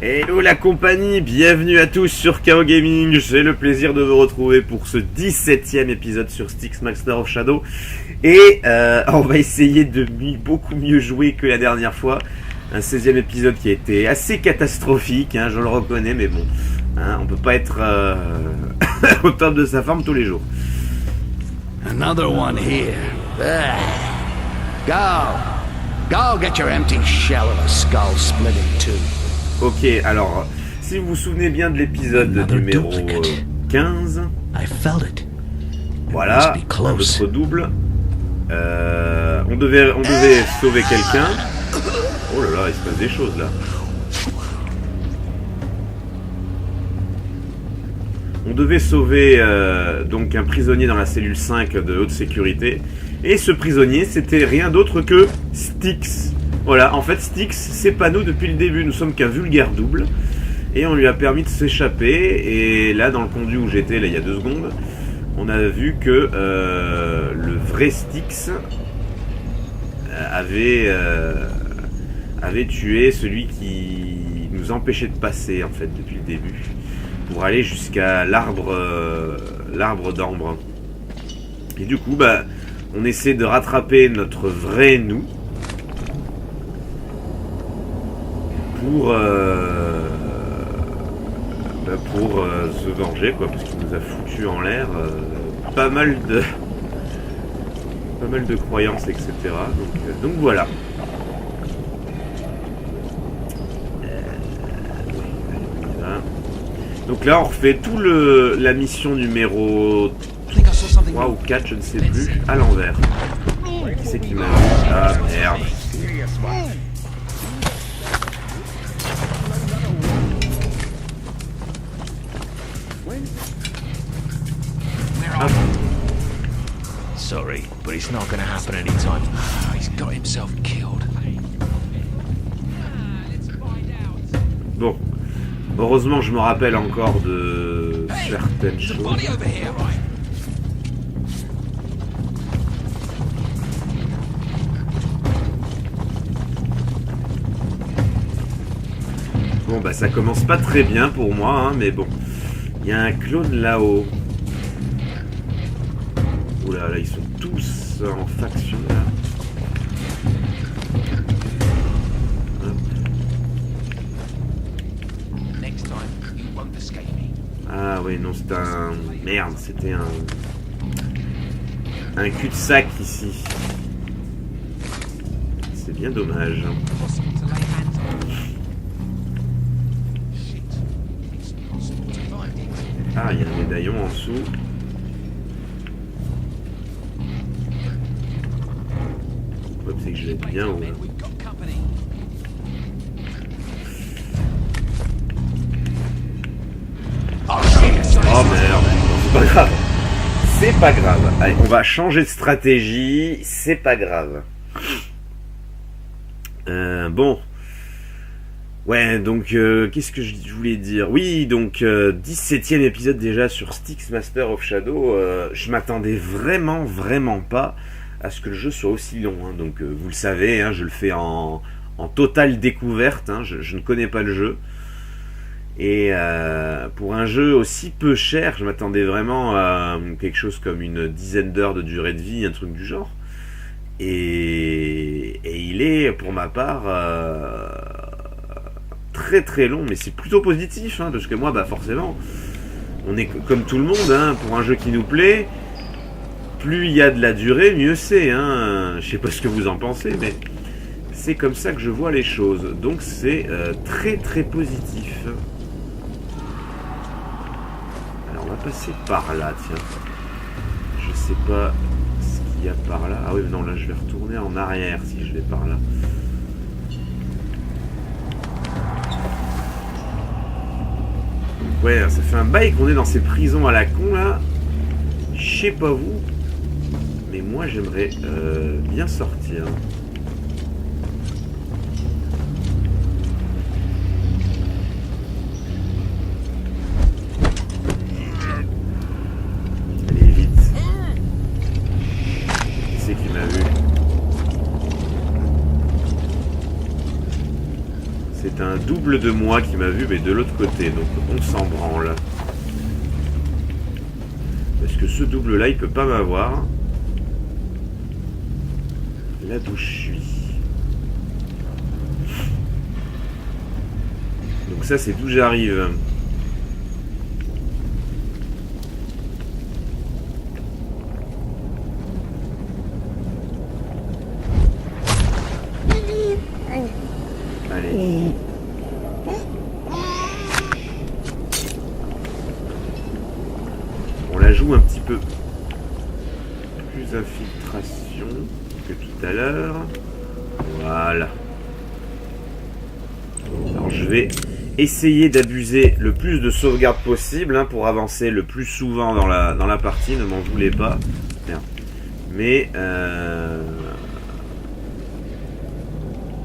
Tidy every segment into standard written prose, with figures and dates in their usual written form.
Hello la compagnie, bienvenue à tous sur KO Gaming. J'ai le plaisir de vous retrouver pour ce 17e épisode sur Styx Master of Shadow. Et on va essayer de beaucoup mieux jouer que la dernière fois. Un 16e épisode qui a été assez catastrophique, hein, je le reconnais, mais bon, hein, on peut pas être au top de sa forme tous les jours. Another one here. Go get your empty shell of a skull split in two. Ok, alors, si vous vous souvenez bien de l'épisode numéro 15, I felt it. voilà, notre double. On devait sauver quelqu'un. Oh là là, il se passe des choses là. On devait sauver donc un prisonnier dans la cellule 5 de haute sécurité. Et ce prisonnier, c'était rien d'autre que Styx. Voilà, en fait, Styx, c'est pas nous depuis le début. Nous sommes qu'un vulgaire double. Et on lui a permis de s'échapper. Et là, dans le conduit où j'étais, là, il y a 2 secondes, on a vu que le vrai Styx avait tué celui qui nous empêchait de passer, en fait, depuis le début. Pour aller jusqu'à l'arbre d'ambre. Et du coup, bah, on essaie de rattraper notre vrai nous. Pour se venger, quoi, parce qu'il nous a foutu en l'air pas mal de croyances, etc. Donc voilà. Donc là on refait tout la mission numéro 3 ou 4, je ne sais plus, à l'envers. Qui c'est qui m'a vu? Ah merde. Sorry, but it's not gonna happen anytime. He's got himself killed. Bon, heureusement je me rappelle encore de certaines choses. Bon bah ça commence pas très bien pour moi, hein, mais bon. Il y a un clone là-haut. Oula, là ils sont tous en faction là. Ah oui, non, c'est un... Merde, c'était un cul-de-sac ici. C'est bien dommage. Ah, il y a un médaillon en dessous. Hop, c'est que je vais être bien haut. Oh merde, c'est pas grave. C'est pas grave. Allez, on va changer de stratégie. C'est pas grave. Bon. Ouais, donc, qu'est-ce que je voulais dire? Oui, donc, 17e épisode déjà sur Styx Master of Shadow. Je m'attendais vraiment pas à ce que le jeu soit aussi long. Hein. Donc, vous le savez, hein, je le fais en totale découverte. Hein. Je ne connais pas le jeu. Et pour un jeu aussi peu cher, je m'attendais vraiment à quelque chose comme une dizaine d'heures de durée de vie, un truc du genre. Et il est, pour ma part, très long, mais c'est plutôt positif, hein, parce que moi, bah forcément, on est comme tout le monde, hein, pour un jeu qui nous plaît, plus il y a de la durée, mieux c'est. Hein. Je sais pas ce que vous en pensez, mais c'est comme ça que je vois les choses. Donc c'est très positif. Alors on va passer par là, tiens. Je sais pas ce qu'il y a par là. Ah oui, non, là je vais retourner en arrière si je vais par là. Ouais, ça fait un bail qu'on est dans ces prisons à la con là. Je sais pas vous, mais moi j'aimerais bien sortir. Allez vite. Qui c'est qui m'a vu? c'est un double de moi qui m'a vu, mais de l'autre côté. Donc on s'en branle. Parce que ce double-là, il peut pas m'avoir. Là d'où je suis. Donc ça, c'est d'où j'arrive. Allez. On la joue un petit peu plus infiltration que tout à l'heure. Voilà. Alors je vais essayer d'abuser le plus de sauvegarde possible hein, pour avancer le plus souvent dans la partie. Ne m'en voulez pas. Bien. Mais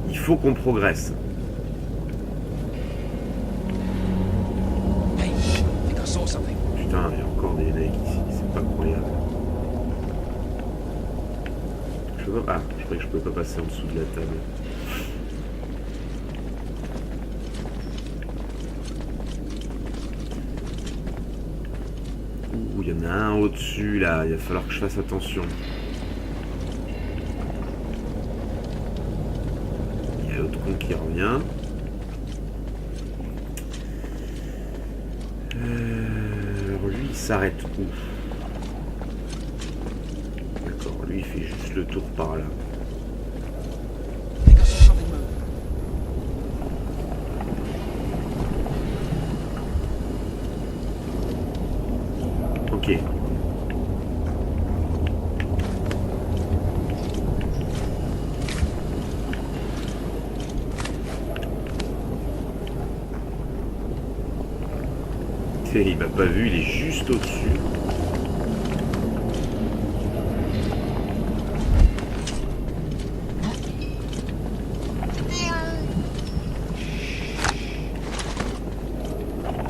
il faut qu'on progresse. Putain, il y a encore des mecs ici, c'est pas croyable. Je croyais que je pouvais pas passer en dessous de la table. Ouh, il y en a un au-dessus là, il va falloir que je fasse attention. Il y a l'autre con qui revient. Alors lui il s'arrête où? D'accord, lui il fait juste le tour par là. Ok. Il m'a pas vu, il est juste au-dessus.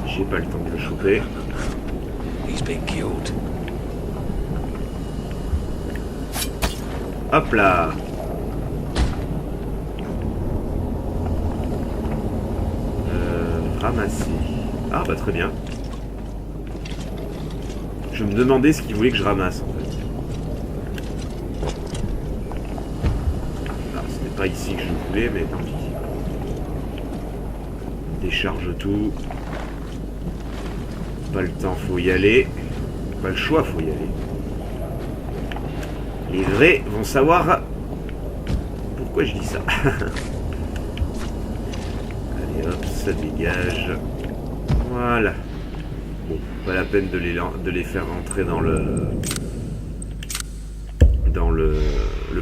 J'ai pas le temps de le choper. He's been killed. Hop là. Ramasser. Ah bah très bien. Je me demandais ce qu'il voulait que je ramasse en fait. Ah, ce n'est pas ici que je voulais, mais tant pis. Décharge tout. Pas le temps, faut y aller. Pas le choix, faut y aller. Les vrais vont savoir pourquoi je dis ça. Allez hop, ça dégage. Voilà. Bon, pas la peine de les faire rentrer dans le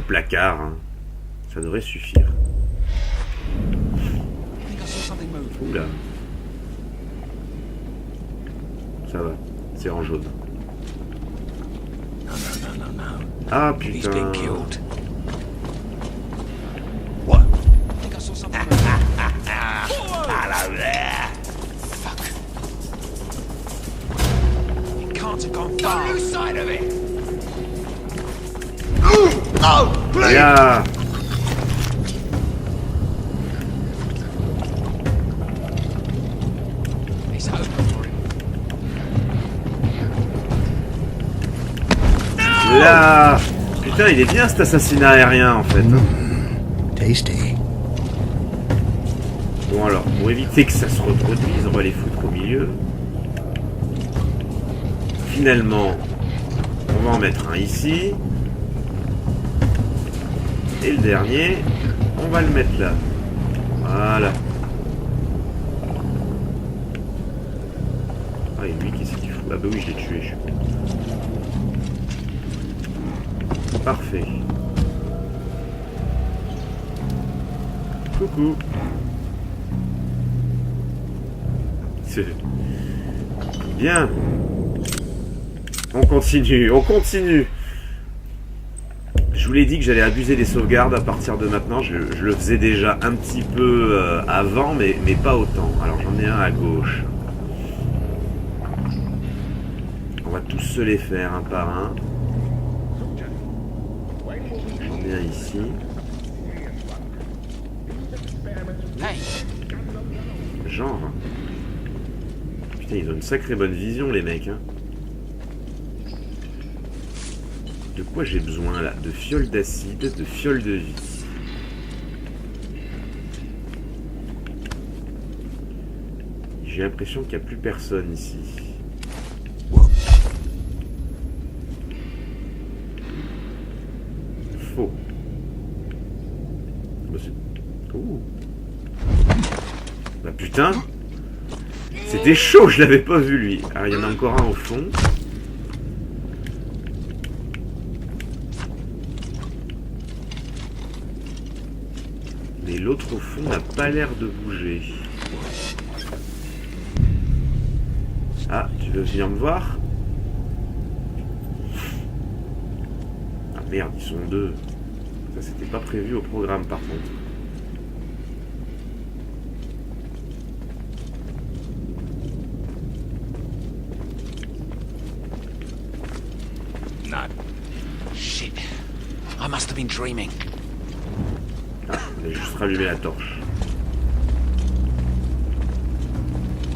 placard. Hein. Ça devrait suffire. Oula. Ça va, c'est en jaune. Ah putain. What? Don't lose sight of it. No, please. Yeah. It's open for him. Là. Putain, il est bien cet assassinat aérien en fait. Tasty. Bon alors, pour éviter que ça se reproduise, on va les foutre au milieu. Finalement, on va en mettre un ici. Et le dernier, on va le mettre là. Voilà. Ah, et lui, qu'est-ce qu'il fout? Ah bah oui, je l'ai tué, je suis con. Parfait. Coucou. C'est bien. On continue, on continue. Je vous l'ai dit que j'allais abuser des sauvegardes à partir de maintenant. Je le faisais déjà un petit peu avant, mais pas autant. Alors j'en ai un à gauche. On va tous se les faire un par un. J'en ai un ici. Hey, genre. Putain, ils ont une sacrée bonne vision, les mecs. Hein. De quoi j'ai besoin, là? De fioles d'acide, de fioles de vie. J'ai l'impression qu'il n'y a plus personne ici. Faux. Bah, ouh. Bah putain. C'était chaud, je l'avais pas vu lui. Alors il y en a encore un au fond. Mais l'autre au fond n'a pas l'air de bouger. Ah, tu veux venir me voir? Ah merde, ils sont deux. Ça, c'était pas prévu au programme, par contre. No. Shit. I must have been dreaming. Ah, on a juste rallumé la torche.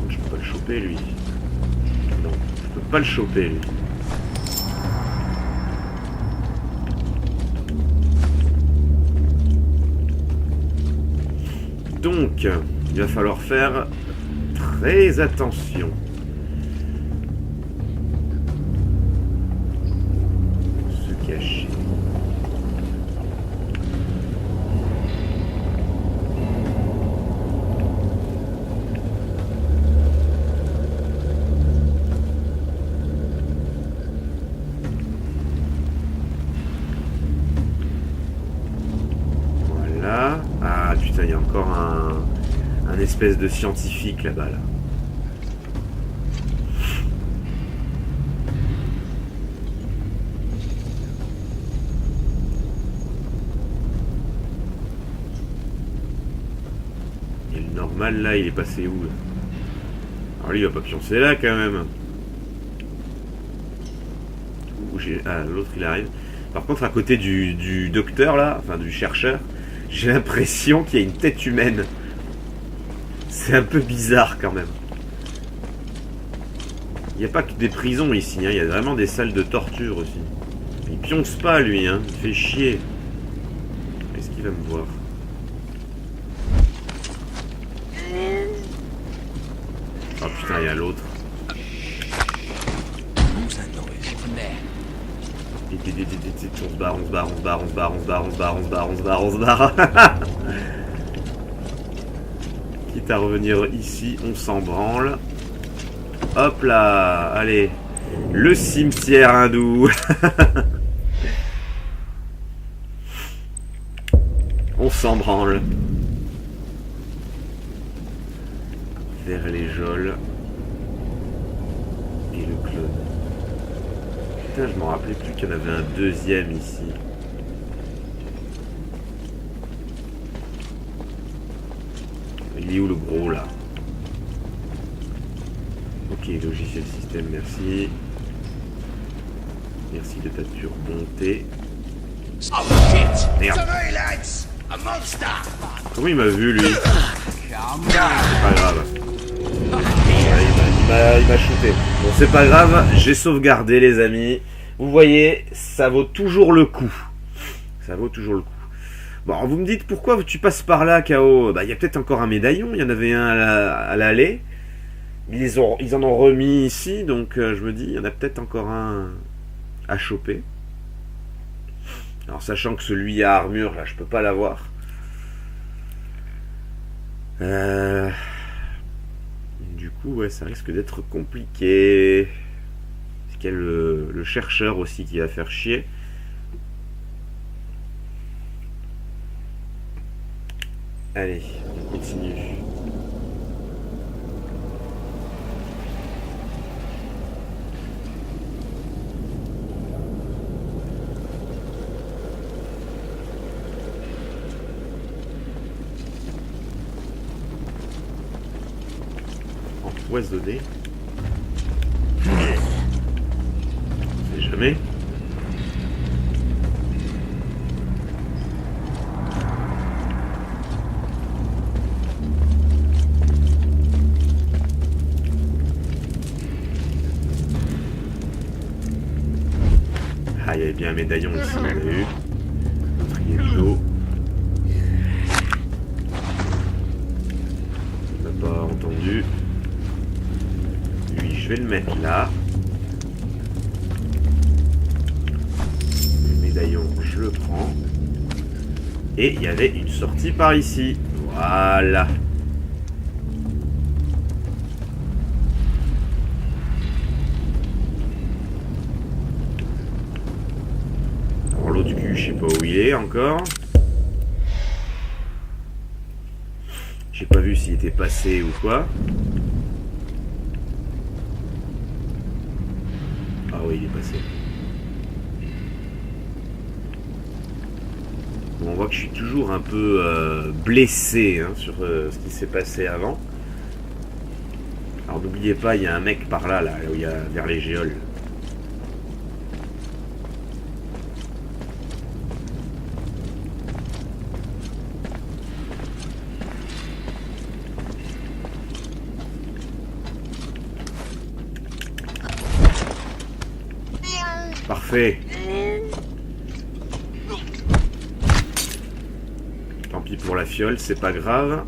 Je peux pas le choper, lui. Non, je peux pas le choper, lui. Donc, il va falloir faire très attention. Se cacher. Voilà. Ah putain, il y a encore un espèce de scientifique là-bas là. Et le normal là, il est passé où là? Alors lui, il va pas pioncer là quand même. Ah, l'autre il arrive. Par contre, à côté du docteur là, enfin du chercheur, j'ai l'impression qu'il y a une tête humaine. C'est un peu bizarre quand même. Il n'y a pas que des prisons ici, hein. Il y a vraiment des salles de torture aussi. Il pionce pas lui, hein. Il fait chier. Est-ce qu'il va me voir? Oh putain, il y a l'autre. What's that noise? From there. On se barre, on se barre, on se barre, on se barre, on se barre, on se barre, on se barre, on se barre, on se barre. Quitte à revenir ici, on s'en branle. Hop là, allez. Le cimetière hindou. On s'en branle. Vers les geôles. Et le clone. Putain, je m'en rappelais plus qu'il y en avait un deuxième ici. Il est où le gros là? Ok, logiciel système, merci. Merci de ta pure bonté. Oh shit! Merde. lads! A monster! Comment il m'a vu lui? C'est pas grave. Ouais, il m'a shooté. Bon, c'est pas grave, j'ai sauvegardé les amis. Vous voyez, ça vaut toujours le coup. Ça vaut toujours le coup. Bon, vous me dites pourquoi tu passes par là, KO? Bah, il y a peut-être encore un médaillon. Il y en avait un à l'allée. Ils en ont remis ici, donc je me dis, il y en a peut-être encore un à choper. Alors, sachant que celui à armure, là, je peux pas l'avoir. Du coup, ouais, ça risque d'être compliqué. Parce qu'il y a le chercheur aussi qui va faire chier. Allez, on continue. Empoisonné. On sait jamais. avait bien un médaillon ici, on l'a eu. Boutrier d'eau. On n'a pas entendu. Lui, je vais le mettre là. Le médaillon, je le prends. Et il y avait une sortie par ici. Voilà. Alors l'eau du cul, je sais pas où il est encore. J'ai pas vu s'il était passé ou quoi. Ah oui, il est passé. Bon, on voit que je suis toujours un peu blessé hein, sur ce qui s'est passé avant. Alors n'oubliez pas, il y a un mec par là, là où il y a vers les géoles. Parfait. Tant pis pour la fiole, c'est pas grave.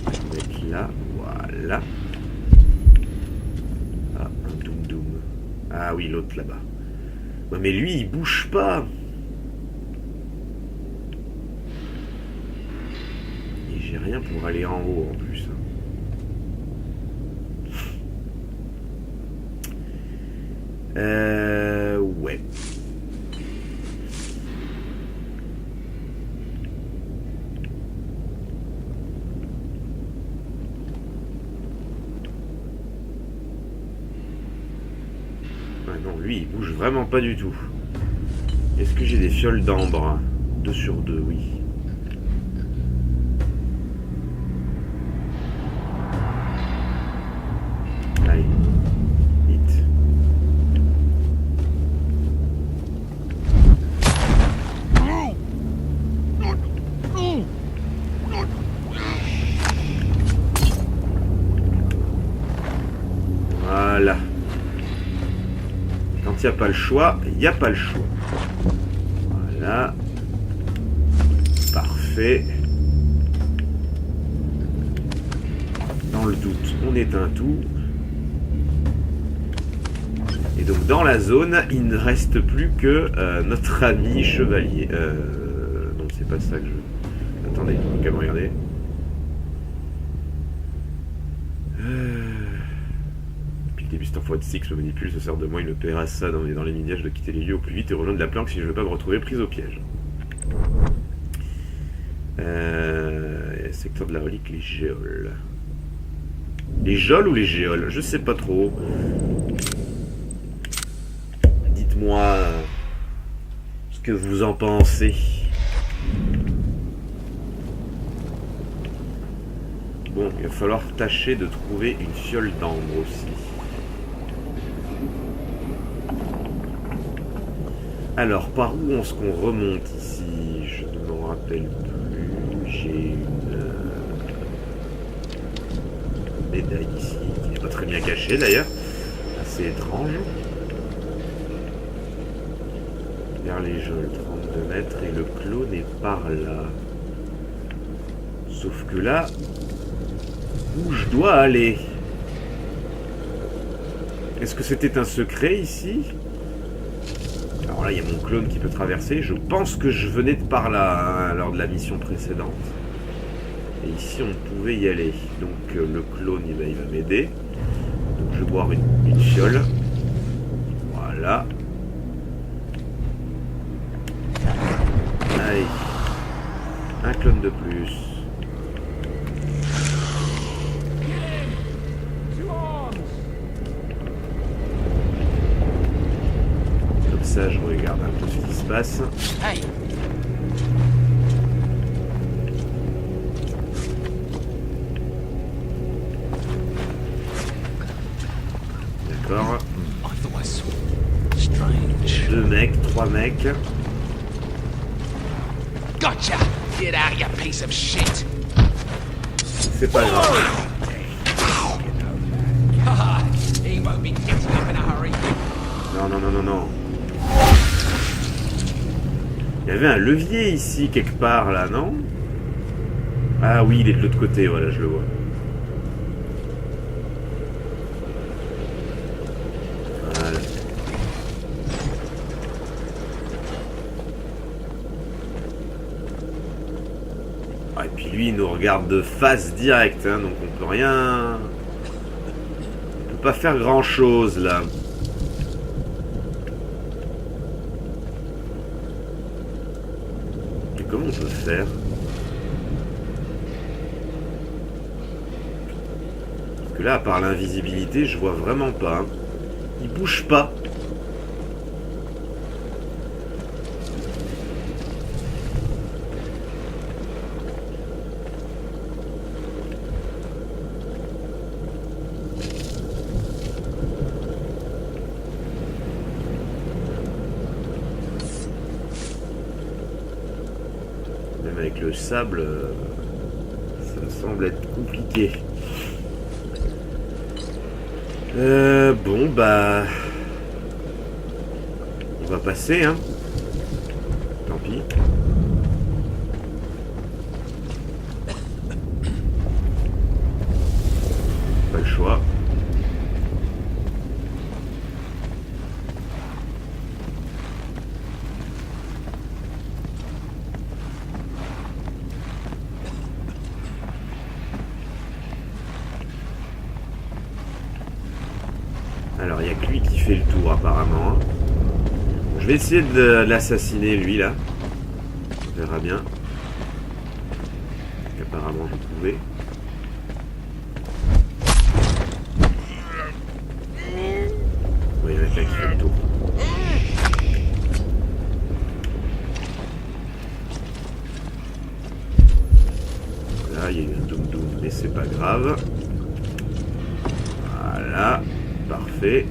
On va le mettre là, voilà. Ah, un Doom Doom. Ah oui, l'autre là-bas. Ouais, mais lui, il bouge pas. Et j'ai rien pour aller en haut en plus. Ouais. Ah non, lui, il bouge vraiment pas du tout. Est-ce que j'ai des fioles d'ambre? 2 sur 2, oui. Allez. Vite. Voilà. Quand il n'y a pas le choix, il n'y a pas le choix. Voilà. Parfait. Dans le doute, on éteint tout. Et donc dans la zone, il ne reste plus que notre ami chevalier. Non, c'est pas ça que je... Attendez, on va regarder. Depuis le début, cet enfoiré de Six me manipule, se sert de moi, il me paiera ça dans les médias, je dois quitter les lieux au plus vite et rejoindre la planque si je ne veux pas me retrouver prise au piège. Secteur de la relique, les géoles. Les geoles ou les géoles? Je sais pas trop. Dites-moi ce que vous en pensez. Bon, il va falloir tâcher de trouver une fiole d'ambre aussi. Alors, par où est-ce qu'on remonte ici? Je ne m'en rappelle plus. J'ai une médaille ici, qui n'est pas très bien cachée d'ailleurs. Assez étrange. Vers les geôles, 32 mètres, et le clone est par là. Sauf que là, où je dois aller? Est-ce que c'était un secret ici? Alors là, il y a mon clone qui peut traverser. Je pense que je venais de par là, hein, lors de la mission précédente. Et ici, on pouvait y aller. Donc le clone, il va m'aider. Donc je vais boire une fiole. Voilà. Allez. Un clone de plus. Comme ça, je regarde un peu ce qui se passe. Hey. D'accord. I thought I saw strange. 2 mecs, 3 mecs. Gotcha! Get out, you piece of shit! C'est pas grave. won't be getting up in a hurry. Non, non, non, non, non. Il y avait un levier ici, quelque part, là, non? Ah oui, il est de l'autre côté, voilà, je le vois. Voilà. Ah, et puis lui, il nous regarde de face direct, hein, donc on peut rien... On peut pas faire grand-chose, là. Et comment on peut faire? Parce que là, à part l'invisibilité, je vois vraiment pas. Hein. Il bouge pas. Même avec le sable, ça me semble être compliqué. Bon, bah... On va passer, hein. Tant pis. Pas le choix. Alors, il n'y a que lui qui fait le tour, apparemment. Je vais essayer de l'assassiner, lui, là. On verra bien. Apparemment, je pouvais. Oui, il y en a qu'un qui fait le tour. Là, il y a eu un doum-doum, mais c'est pas grave. Voilà. Parfait.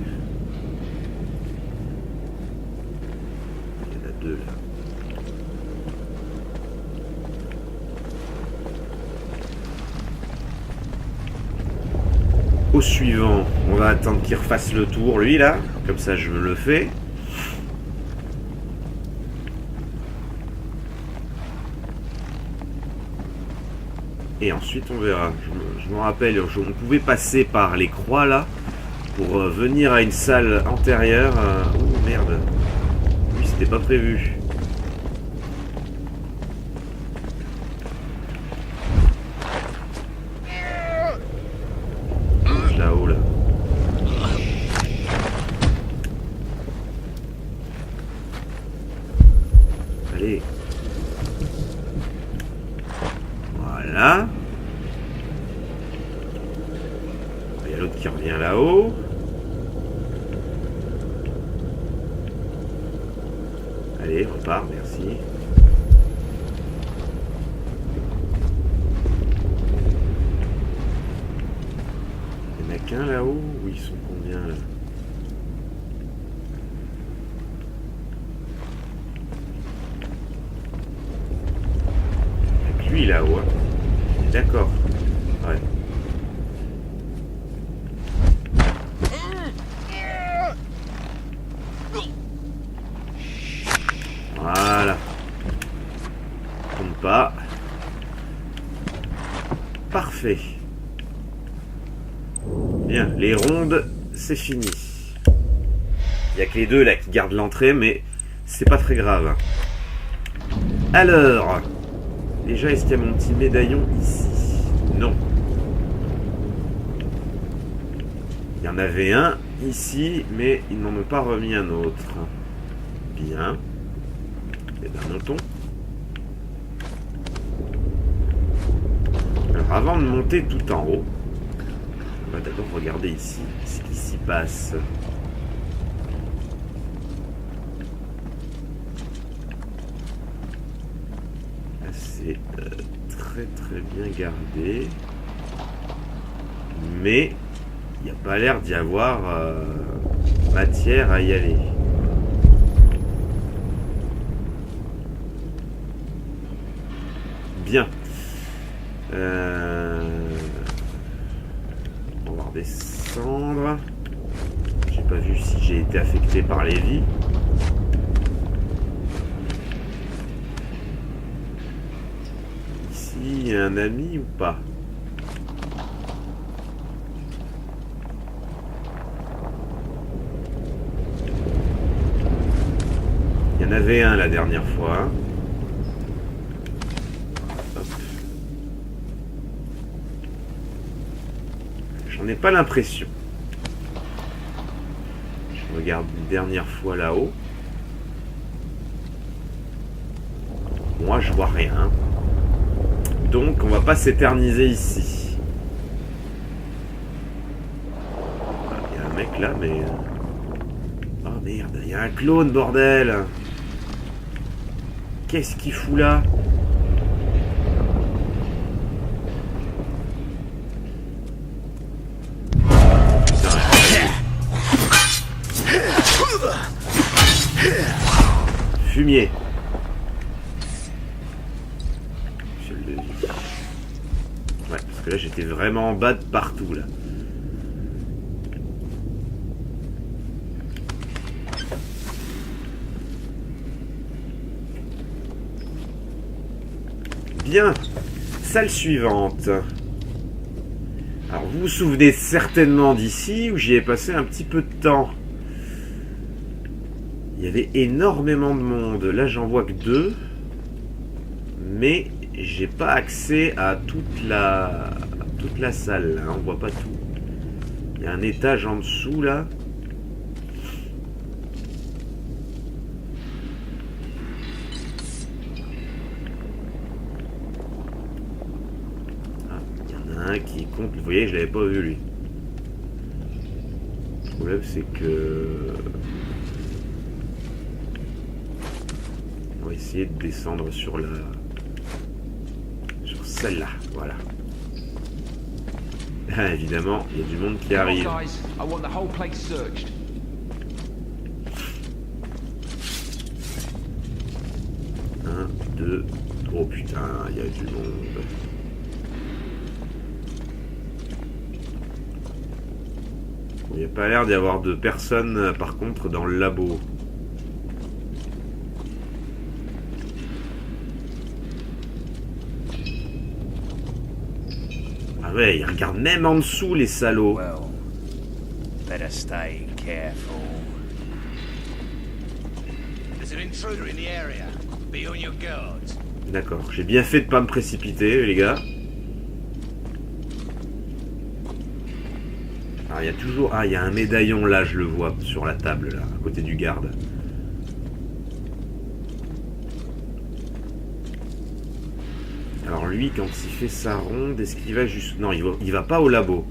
Il y en a deux là. Au suivant, on va attendre qu'il refasse le tour, lui là. Comme ça, je le fais. Et ensuite, on verra. Je me rappelle, on pouvait passer par les croix là. Pour venir à une salle antérieure. Oh merde. Oui, c'était pas prévu. Là-haut, là. Allez. Voilà. Il y a l'autre qui revient là-haut. Allez, repart, merci. Il n'y en a qu'un là-haut ou ils sont combien là? Avec lui là-haut, hein. D'accord. Ouais. Voilà. Tombe pas. Parfait. Bien, les rondes, c'est fini. Il n'y a que les deux là qui gardent l'entrée, mais c'est pas très grave. Alors, déjà, est-ce qu'il y a mon petit médaillon ici? Non. Il y en avait un ici, mais ils n'en ont pas remis un autre. Bien. Et bien, montons. Alors, avant de monter tout en haut, on va d'abord regarder ici ce qui s'y passe. Là, c'est très très bien gardé. Mais il n'y a pas l'air d'y avoir matière à y aller. Bien. On va redescendre. pas vu si j'ai été affecté par les vies. Ici, il y a un ami ou pas? Il y en avait un la dernière fois. Hop. J'en ai pas l'impression. Je regarde une dernière fois là-haut. Moi, je vois rien. Donc, on va pas s'éterniser ici. Il y a un mec là, mais... Oh merde, il y a un clone, bordel! Qu'est-ce qu'il fout là? Fumier. Fiole de vie. Ouais, parce que là j'étais vraiment en bas de partout là. Bien. Salle suivante. Alors vous vous souvenez certainement d'ici où j'y ai passé un petit peu de temps. Il y avait énormément de monde. Là, j'en vois que 2. Mais j'ai pas accès à toute la salle. Là. On voit pas tout. Il y a un étage en dessous, là. Ah, il y en a un qui compte. Vous voyez, je l'avais pas vu, lui. Le problème, c'est que... On va essayer de descendre sur celle-là, voilà. Ah, évidemment, il y a du monde qui arrive. 1, 2, oh putain, il y a du monde. Il n'y a pas l'air d'y avoir de personnes, par contre, dans le labo. Ah ouais, ils regardent même en dessous, les salauds. Well, better stay careful. There's an intruder in the area. Be on your guard. D'accord, j'ai bien fait de pas me précipiter, les gars. Alors, il y a toujours... Ah, il y a un médaillon, là, je le vois, sur la table, là, à côté du garde. Alors lui, quand il fait sa ronde, est-ce qu'il va juste... Non, il va pas au labo.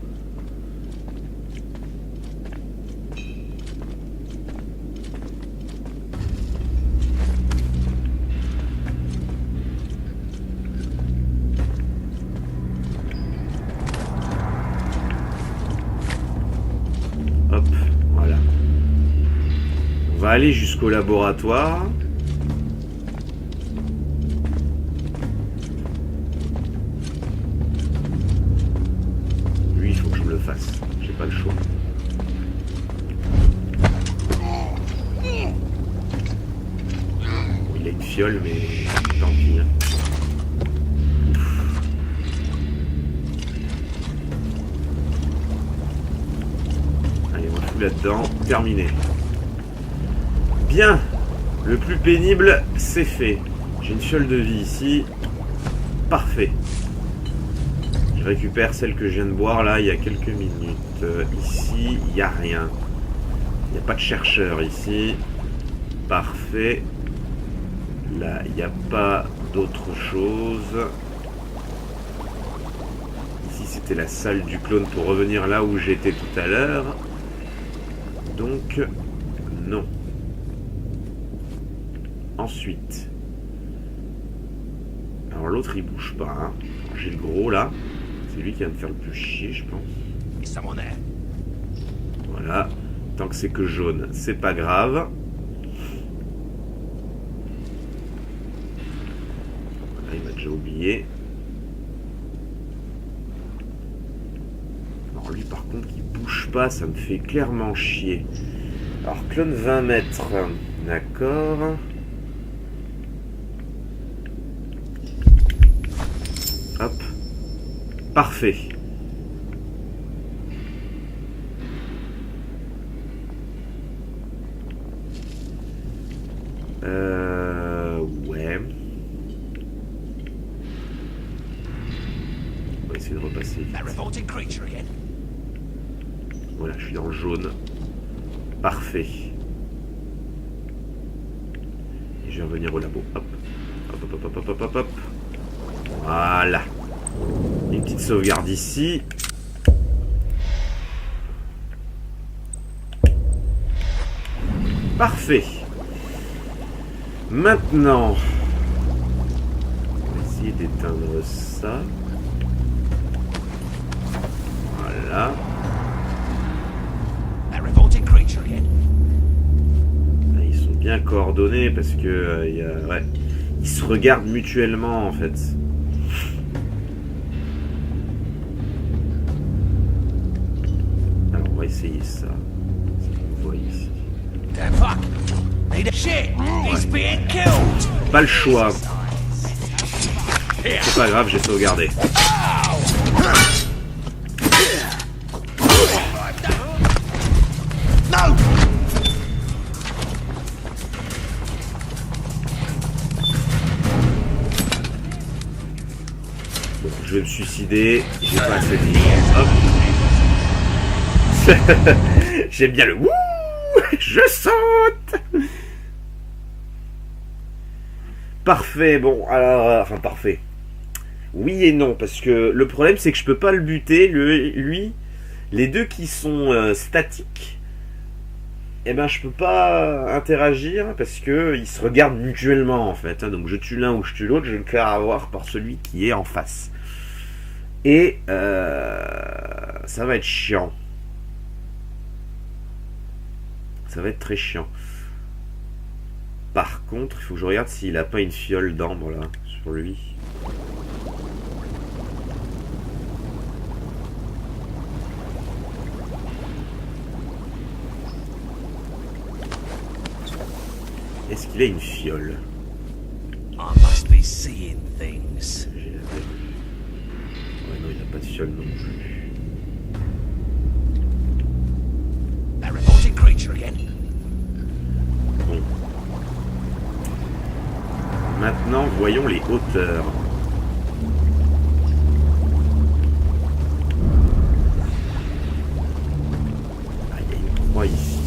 Hop, voilà. On va aller jusqu'au laboratoire. Fasse. J'ai pas le choix. Il a une fiole, mais tant pis. Allez, on fout là-dedans. Terminé. Bien. Le plus pénible, c'est fait. J'ai une fiole de vie ici. Parfait. Je récupère celle que je viens de boire là il y a quelques minutes. Ici, il n'y a rien. Il n'y a pas de chercheur ici. Parfait. Là, il n'y a pas d'autre chose. Ici, c'était la salle du clone pour revenir là où j'étais tout à l'heure. Donc, non. Ensuite. Alors l'autre, il bouge pas. Hein. J'ai le gros là. C'est lui qui va me faire le plus chier, je pense. Voilà. Tant que c'est que jaune, c'est pas grave. Voilà, il m'a déjà oublié. Alors lui par contre qui bouge pas, ça me fait clairement chier. Alors clone 20 mètres, d'accord. Hop, parfait. Ouais. On va essayer de repasser vite. That revolting creature again. Voilà, je suis dans le jaune. Parfait. Et je vais revenir au labo. Hop. Hop, hop, hop, hop, hop, hop, hop. Voilà. Une petite sauvegarde ici. Parfait. Maintenant, on va essayer d'éteindre ça. Voilà. That revolting creature again. Là, ils sont bien coordonnés parce que ouais, ils se regardent mutuellement en fait. Alors on va essayer ça. Ce qu'on voit ici. Damn fuck. Need a shit. He's being killed. Pas le choix. C'est pas grave, j'ai sauvegardé. No. Bon, je vais me suicider. J'ai pas assez de vie. Hop. J'aime bien le wouh. Je saute. Parfait, bon, alors, enfin parfait. Oui et non, parce que le problème c'est que je peux pas le buter, lui, les deux qui sont statiques, eh ben je peux pas interagir parce que ils se regardent mutuellement en fait, hein, donc je tue l'un ou je tue l'autre, je vais me faire avoir par celui qui est en face. Et ça va être chiant. Ça va être très chiant. Par contre, il faut que je regarde s'il a pas une fiole d'ambre là, sur lui. Est-ce qu'il a une fiole? I must be seeing things. J'ai la tête. Ouais, non, il n'a pas de fiole non plus. That revolting creature again. Bon. Maintenant, voyons les hauteurs. Ah, il y a une croix ici.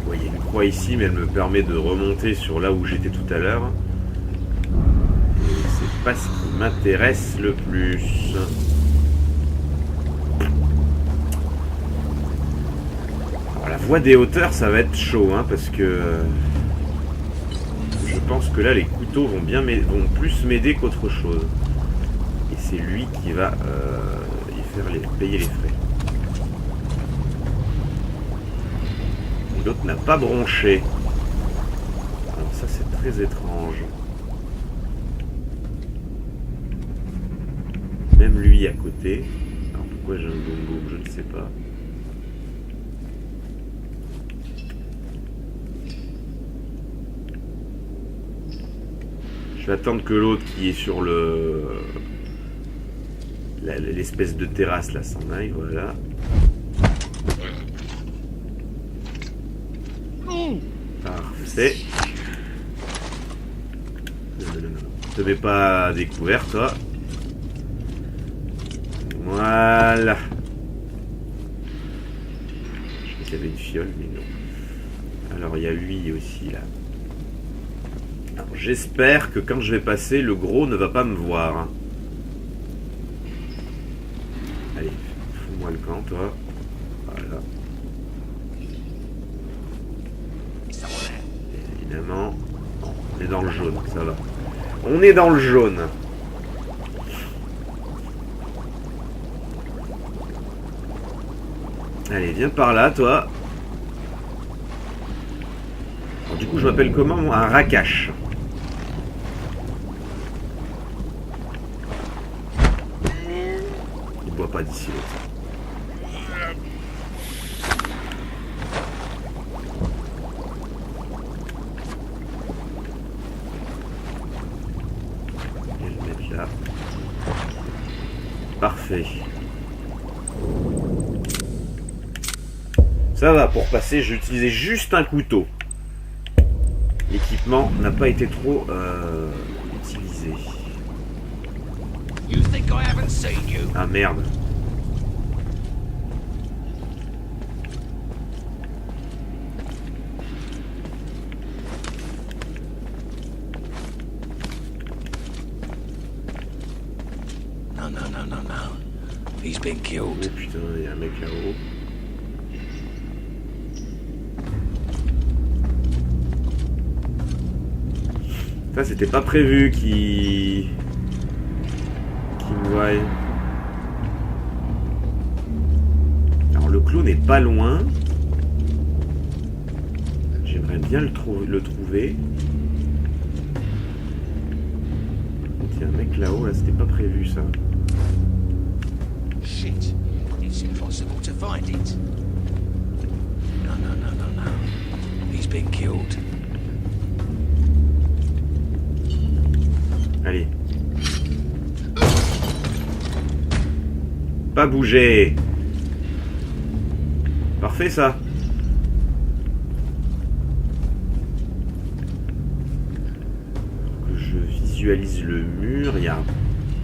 Ouais, il y a une croix ici, mais elle me permet de remonter sur là où j'étais tout à l'heure. Et c'est pas ce qui m'intéresse le plus. La voie des hauteurs, ça va être chaud, hein, parce que je pense que là, les couteaux vont plus m'aider qu'autre chose. Et c'est lui qui va payer les frais. Et l'autre n'a pas bronché. Alors ça, c'est très étrange. Même lui à côté. Alors pourquoi j'ai un boom je ne sais pas. Je vais attendre que l'autre qui est sur l'espèce de terrasse là s'en aille, voilà. Parfait. Non. Te mets pas à découvert, toi. Voilà. Je crois qu'il y avait une fiole, mais non. Alors il y a lui aussi là. Alors, j'espère que quand je vais passer, le gros ne va pas me voir. Allez, fous-moi le camp, toi. Voilà. Évidemment. On est dans le jaune, ça va. On est dans le jaune. Allez, viens par là, toi. Alors, du coup, je m'appelle comment, moi? Un Rakash. vois pas d'ici l'autre. Et le mettre là. Parfait. Ça va, pour passer, j'ai utilisé juste un couteau. L'équipement n'a pas été trop utilisé. You think I haven't seen you? Ah merde. No. He's been killed. Oh putain, il y a un mec là-haut. Ça, c'était pas prévu qu'il me voie. Alors, le clone est pas loin. J'aimerais bien le trouver. Il y a un mec là-haut, là, c'était pas prévu ça. Shit. It's impossible to find it. No. He's been killed. Allez. Pas bouger. Parfait ça. Que je visualise le mur. Il n'y a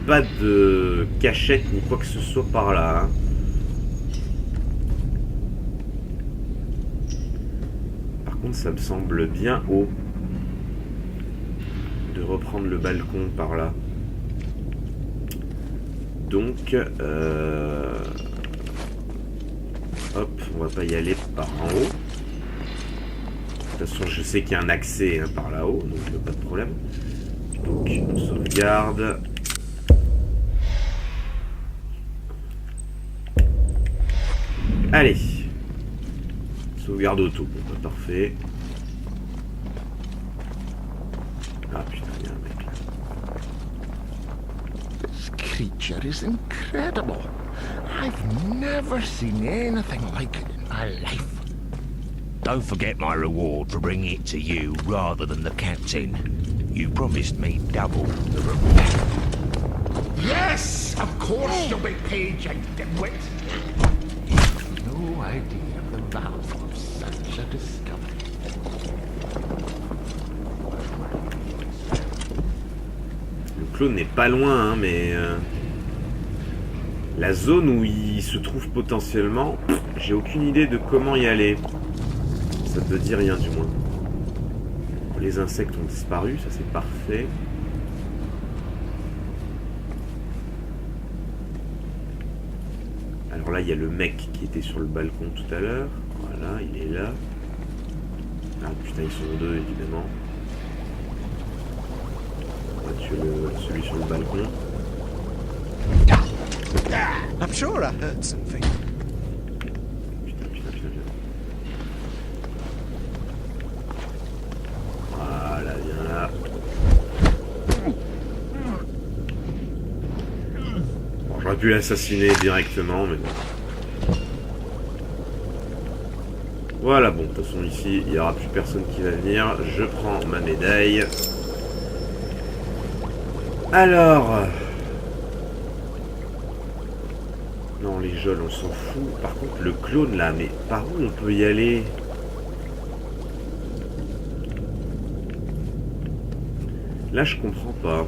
pas de cachette ni quoi que ce soit par là. Hein. Par contre, ça me semble bien haut de reprendre le balcon par là. Donc, hop, on va pas y aller par en haut. De toute façon, je sais qu'il y a un accès hein, par là-haut, donc pas de problème. Donc, on sauvegarde. Allez. Sauvegarde auto. Bon, bah, parfait. Ah putain, il y a un mec là. This creature is incredible. I've never seen anything like it in my life. Don't forget my reward for bringing it to you rather than the captain. You promised me double the reward. Yes, of course you'll be paid, you dimwit. No idea of the value of such a discovery. Le clone n'est pas loin, hein, mais la zone où il se trouve potentiellement, j'ai aucune idée de comment y aller. Ça ne me dit rien du moins. Les insectes ont disparu, ça c'est parfait. Alors là, il y a le mec qui était sur le balcon tout à l'heure. Voilà, il est là. Ah putain, ils sont deux évidemment. On va tuer celui sur le balcon. I'm sure I heard something. Putain. Voilà, viens là. Bon, j'aurais pu l'assassiner directement, mais bon. Voilà, bon, de toute façon ici, il n'y aura plus personne qui va venir. Je prends ma médaille. Alors... Non, les geôles, on s'en fout. Par contre, le clone, là, mais par où on peut y aller? Là, je comprends pas.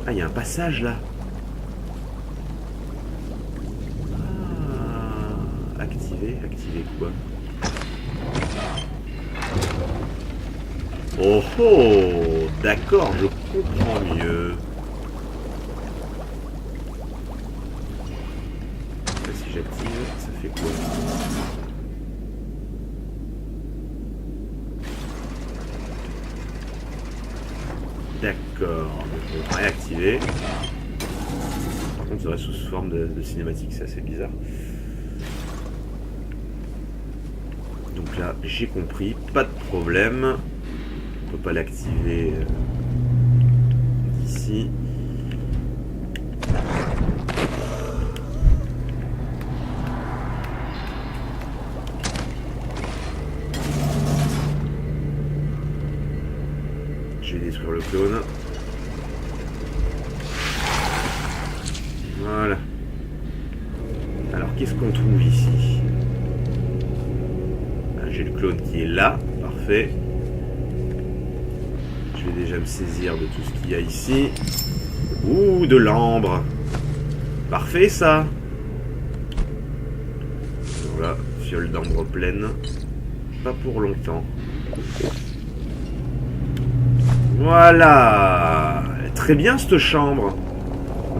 Ah, il y a un passage, là. Ah, activer quoi? Oh oh, d'accord, je comprends mieux. Là, si j'active, ça fait quoi? D'accord, donc on va réactiver. Par contre, ça reste sous forme de cinématique, c'est assez bizarre. Donc là, j'ai compris, pas de problème. On peut pas l'activer d'ici. détruire le clone. Voilà. Alors, qu'est-ce qu'on trouve ici? Ah, j'ai le clone qui est là. Parfait. Je vais déjà me saisir de tout ce qu'il y a ici. Ouh, de l'ambre. Parfait, ça. Voilà, fiole d'ambre pleine. Pas pour longtemps. Voilà. Très bien, cette chambre.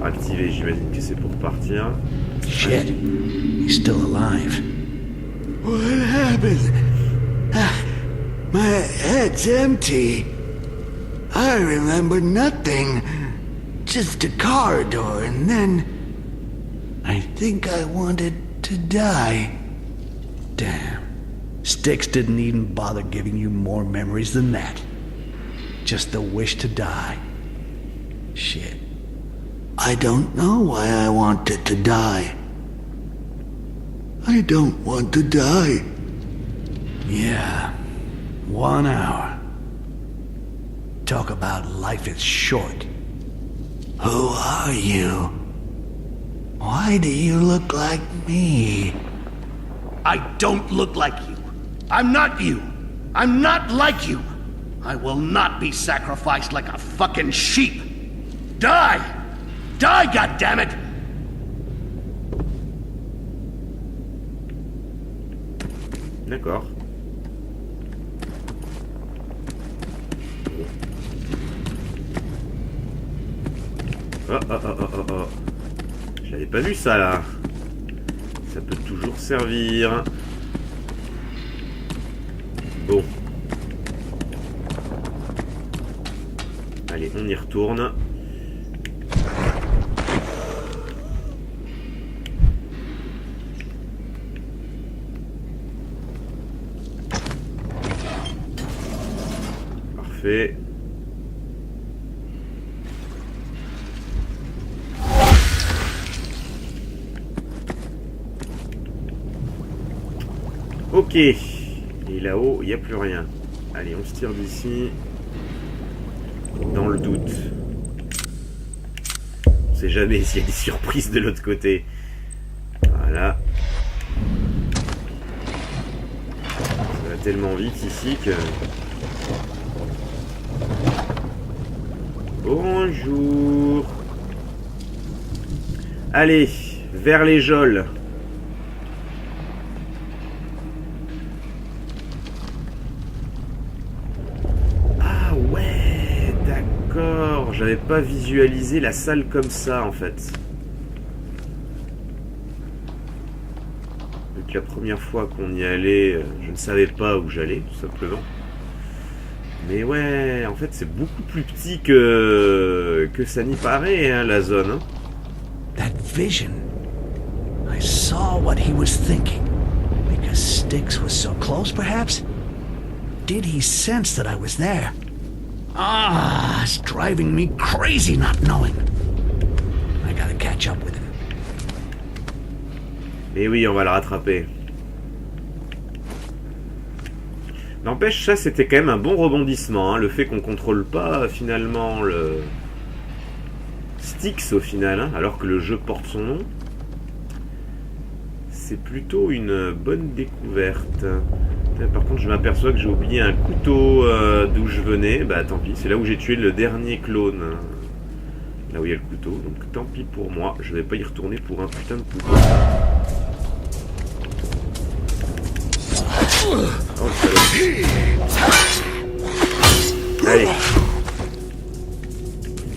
Activé, j'imagine que c'est pour partir. Shit. He's still alive. What happened? My head's empty. I remember nothing. Just a corridor, and then I think I wanted to die. Damn. Styx didn't even bother giving you more memories than that. Just the wish to die. Shit. I don't know why I wanted to die. I don't want to die. Yeah. 1 hour. Talk about life is short. Who are you? Why do you look like me? I don't look like you. I'm not you. I'm not like you. I will not be sacrificed like a fucking sheep. Die! Die, goddammit! D'accord. Oh, oh, oh, oh, oh, oh. Je l'avais pas vu ça là. Ça peut toujours servir. Bon. Allez, on y retourne. Parfait. Ok. Et là-haut, il n'y a plus rien. Allez, on se tire d'ici. Dans le doute. On sait jamais s'il y a des surprises de l'autre côté. Voilà. Ça va tellement vite ici que... Bonjour. Allez, vers les geôles. J'avais pas visualisé la salle comme ça en fait. Donc la première fois qu'on y allait, je ne savais pas où j'allais, tout simplement. Mais ouais, en fait c'est beaucoup plus petit que ça n'y paraît, hein, la zone. Hein. That vision. I saw what he was thinking. Because Styx was so close, perhaps? Did he sense that I was there? Ah, it's driving me crazy not knowing. I gotta catch up with him. Mais oui, on va le rattraper. N'empêche, ça c'était quand même un bon rebondissement, hein, le fait qu'on contrôle pas finalement le Styx au final, hein, alors que le jeu porte son nom. C'est plutôt une bonne découverte. Par contre, je m'aperçois que j'ai oublié un couteau d'où je venais. Bah tant pis, c'est là où j'ai tué le dernier clone. Là où il y a le couteau. Donc tant pis pour moi, je vais pas y retourner pour un putain de couteau. Oh, allez.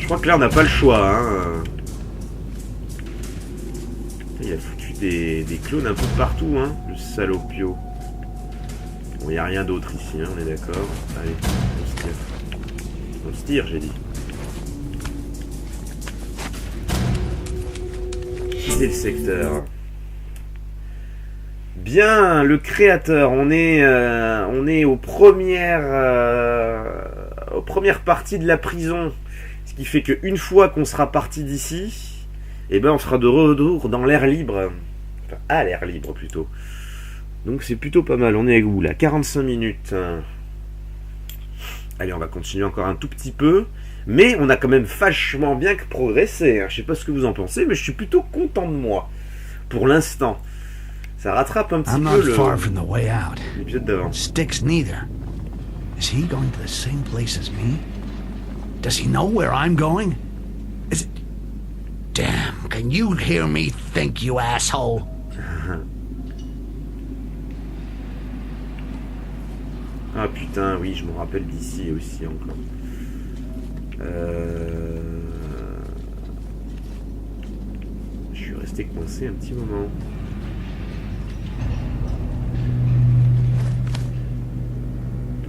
Je crois que là on n'a pas le choix. Hein. Il a foutu des clones un peu partout, hein, le salopio. Bon, il n'y a rien d'autre ici, hein, on est d'accord. Allez, on se tire. On se tire, j'ai dit. Quitter le secteur. Bien, le créateur, on est aux premières parties de la prison. Ce qui fait qu'une fois qu'on sera parti d'ici, eh ben on sera de retour dans l'air libre. Enfin, à l'air libre plutôt. Donc c'est plutôt pas mal. On est à où là? 45 minutes. Allez, on va continuer encore un tout petit peu. Mais on a quand même vachement bien progressé. Hein. Je sais pas ce que vous en pensez, mais je suis plutôt content de moi. Pour l'instant. Ça rattrape un petit I'm peu not far from the way out. l'épisode d'avant. Styx neither. Is he going to the same place as me? Does he know where I'm going? Is it... Damn, can you hear me think, you asshole? Ah putain, oui, je me rappelle d'ici aussi encore. Je suis resté coincé un petit moment.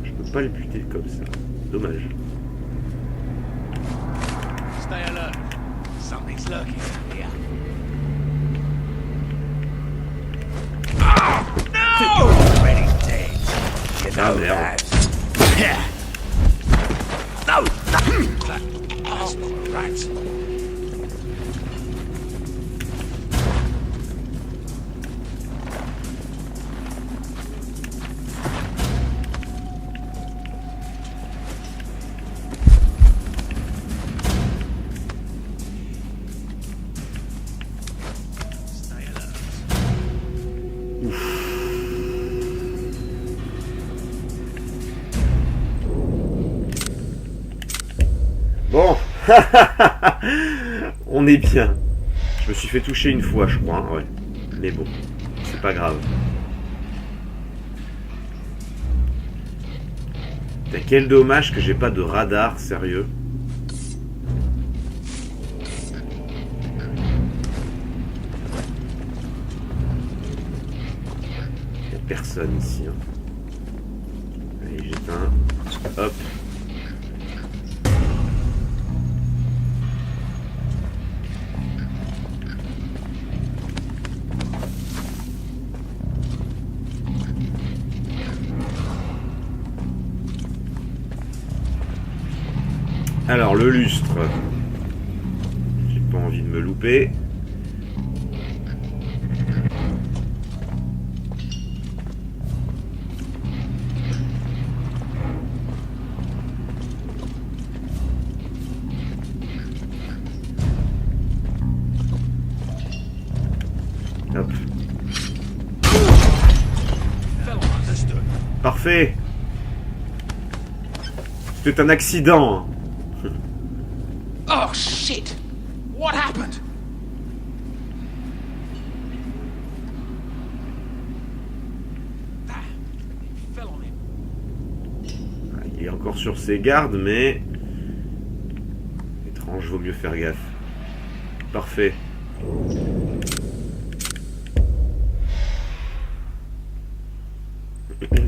Je peux pas le buter comme ça. Dommage. Stay alert. Something's lurking here. No! Already dead. You know merde. that. No! That's not a rat. Bon. On est bien. Je me suis fait toucher une fois, je crois. Hein, ouais. Mais bon, c'est pas grave. Putain, quel dommage que j'ai pas de radar, sérieux. Il y a personne ici. Hein. Allez, j'éteins. Hop. Alors, le lustre. J'ai pas envie de me louper. Hop. Parfait. C'était un accident. Oh shit! What happened? It fell on him. Il est encore sur ses gardes, mais... Étrange, vaut mieux faire gaffe. Parfait.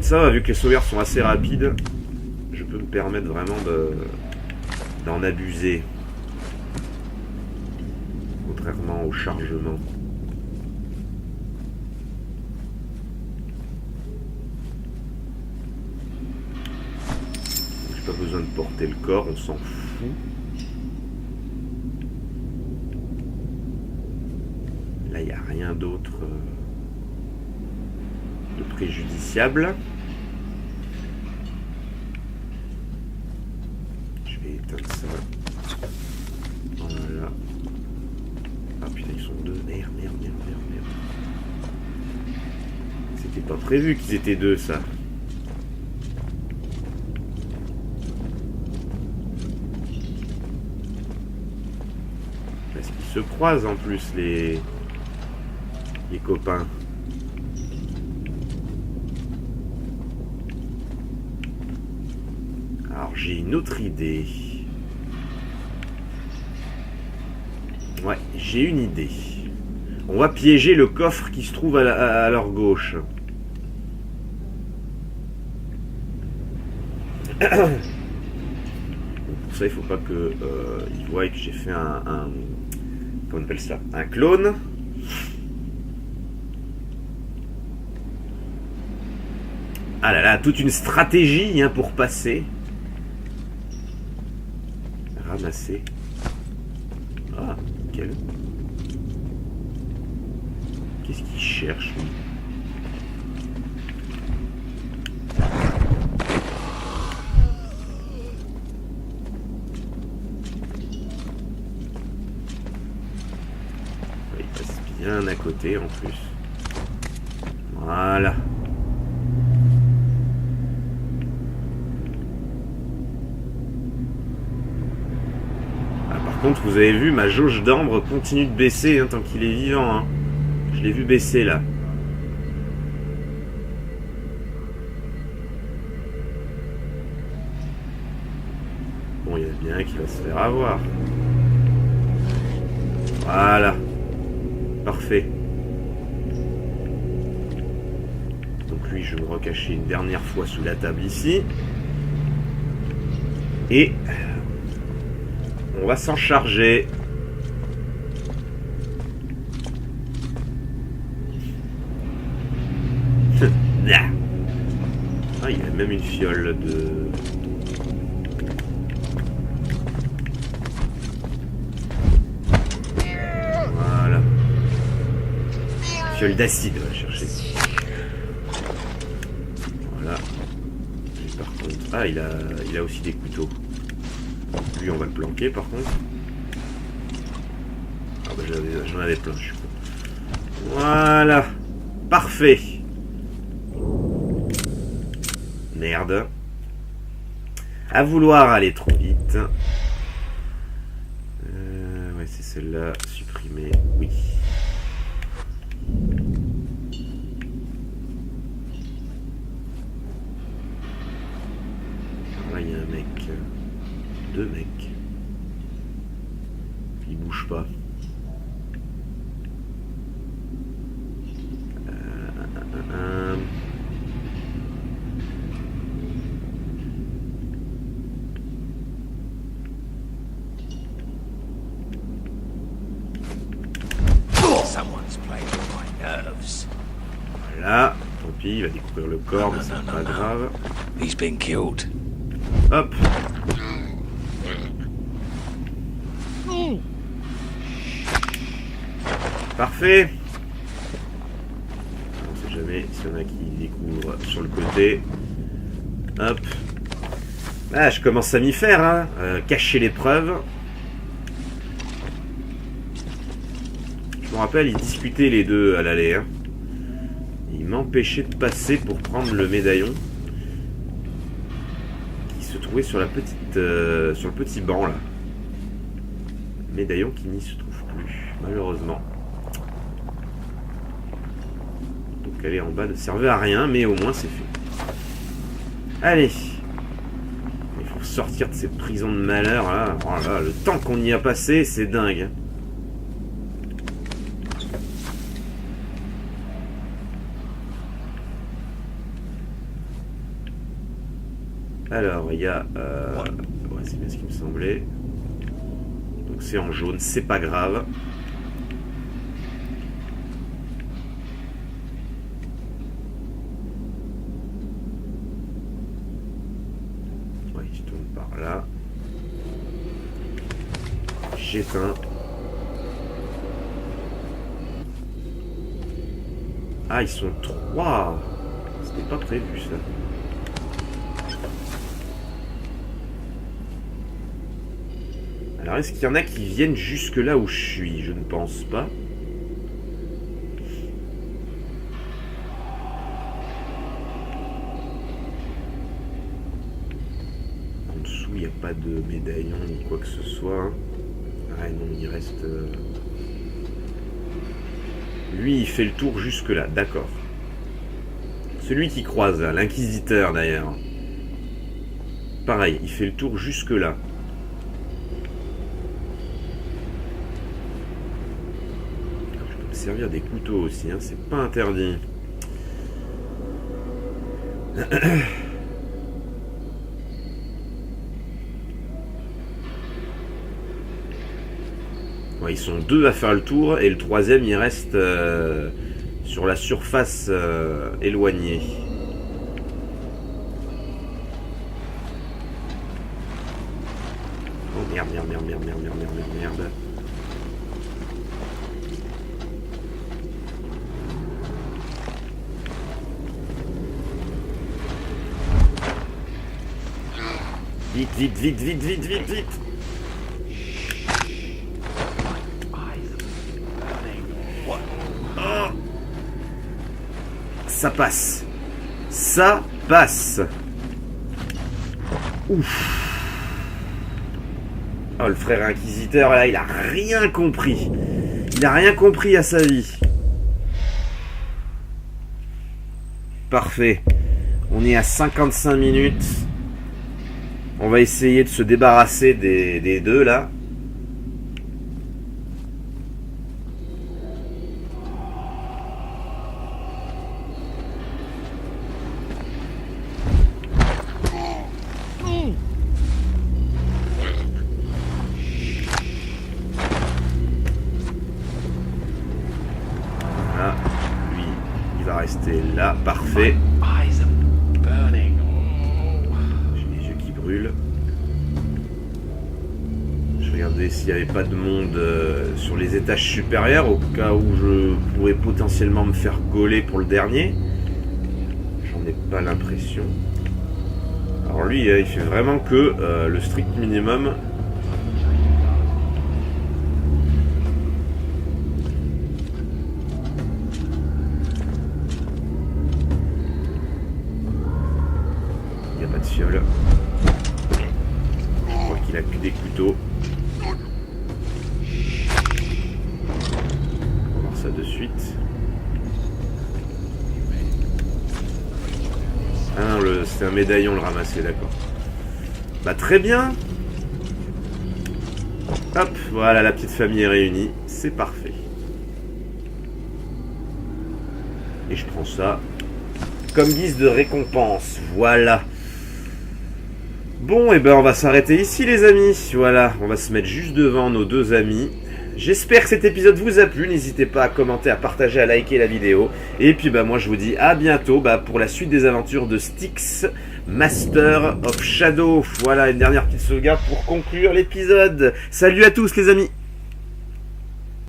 Ça va, vu que les sauvegardes sont assez rapides, je peux me permettre vraiment d'en abuser. Contrairement au chargement. J'ai pas besoin de porter le corps, on s'en fout. Là, il n'y a rien d'autre de préjudiciable. Je vais éteindre ça. Voilà. Ah putain, ils sont deux. Merde. C'était pas prévu qu'ils étaient deux, ça. Parce qu'ils se croisent en plus, les copains. Alors, j'ai une autre idée. Ouais, j'ai une idée. On va piéger le coffre qui se trouve à leur gauche. Pour ça, il faut pas que ils voient que j'ai fait un comment on appelle ça, un clone. Ah là là, toute une stratégie hein, pour passer. Ramasser. Ah, nickel. Qu'est-ce qu'il cherche, lui? bien à côté en plus. Voilà. Ah, par contre, vous avez vu, ma jauge d'ambre continue de baisser hein, tant qu'il est vivant. Hein. Je l'ai vu baisser là. Bon, il y en a bien un qui va se faire avoir. Voilà. Parfait. Donc lui, je vais me recacher une dernière fois sous la table ici. Et on va s'en charger. Ah, il y a même une fiole de... Voilà. Fiole d'acide, on va chercher. Voilà. Et par contre... Ah, il a aussi des couteaux. Lui, on va le planquer, par contre. Ah bah, j'en avais plein, je suis con. Voilà. Parfait. Merde. À vouloir aller trop vite. Ouais, c'est celle-là. Supprimer. Oui. Là, il y a un mec. Deux mecs. Ils bougent pas. Someone's playing with my nerves. Voilà. Tant pis, il va découvrir le corps, mais c'est pas grave. He's been killed. Hop. Parfait. On sait jamais s'il y en a qui découvrent sur le côté. Hop. Ah, je commence à m'y faire, hein. Cacher les preuves. Je me rappelle, ils discutaient les deux à l'aller. Hein. Ils m'empêchaient de passer pour prendre le médaillon qui se trouvait sur la petite, sur le petit banc là. Médaillon qui n'y se trouve plus, malheureusement. Donc aller en bas ne servait à rien, mais au moins c'est fait. Allez. Il faut sortir de cette prison de malheur là. Oh là, le temps qu'on y a passé, c'est dingue. Alors, il y a... ouais, c'est bien ce qui me semblait. Donc c'est en jaune, c'est pas grave. Ouais, je tourne par là. J'éteins. Ah, ils sont 3. C'était pas prévu ça. Alors, est-ce qu'il y en a qui viennent jusque là où je suis? Je ne pense pas. En dessous, il n'y a pas de médaillon ni quoi que ce soit. Hein. Ah non, il reste... Lui, il fait le tour jusque là, d'accord. Celui qui croise, l'inquisiteur d'ailleurs. Pareil, il fait le tour jusque là. Servir des couteaux aussi, hein, c'est pas interdit. Ouais, ils sont 2 à faire le tour et le 3e il reste sur la surface éloignée. Oh merde. Vite. Ça passe. Ça passe. Ouf. Oh, le frère inquisiteur, là, il a rien compris. Il a rien compris à sa vie. Parfait. On est à 55 minutes. On va essayer de se débarrasser des deux, là. Voilà. Lui, il va rester là. Parfait. Eyes are burning. J'ai les yeux qui brûlent. Je regardais s'il n'y avait pas de monde sur les étages supérieurs, au cas où je pourrais potentiellement me faire gauler pour le dernier. J'en ai pas l'impression. Alors lui, il fait vraiment que le strict minimum. Il n'y a pas de fiole. Je crois qu'il a que des couteaux. On va voir ça de suite. Ah non, c'est un médaillon le ramasser, d'accord. Bah très bien. Hop, voilà, la petite famille est réunie. C'est parfait. Et je prends ça comme guise de récompense. Voilà. Bon, et ben on va s'arrêter ici les amis. Voilà, on va se mettre juste devant nos deux amis. J'espère que cet épisode vous a plu. N'hésitez pas à commenter, à partager, à liker la vidéo. Et puis bah moi je vous dis à bientôt pour la suite des aventures de Styx, Master of Shadow. Voilà, une dernière petite sauvegarde pour conclure l'épisode. Salut à tous les amis.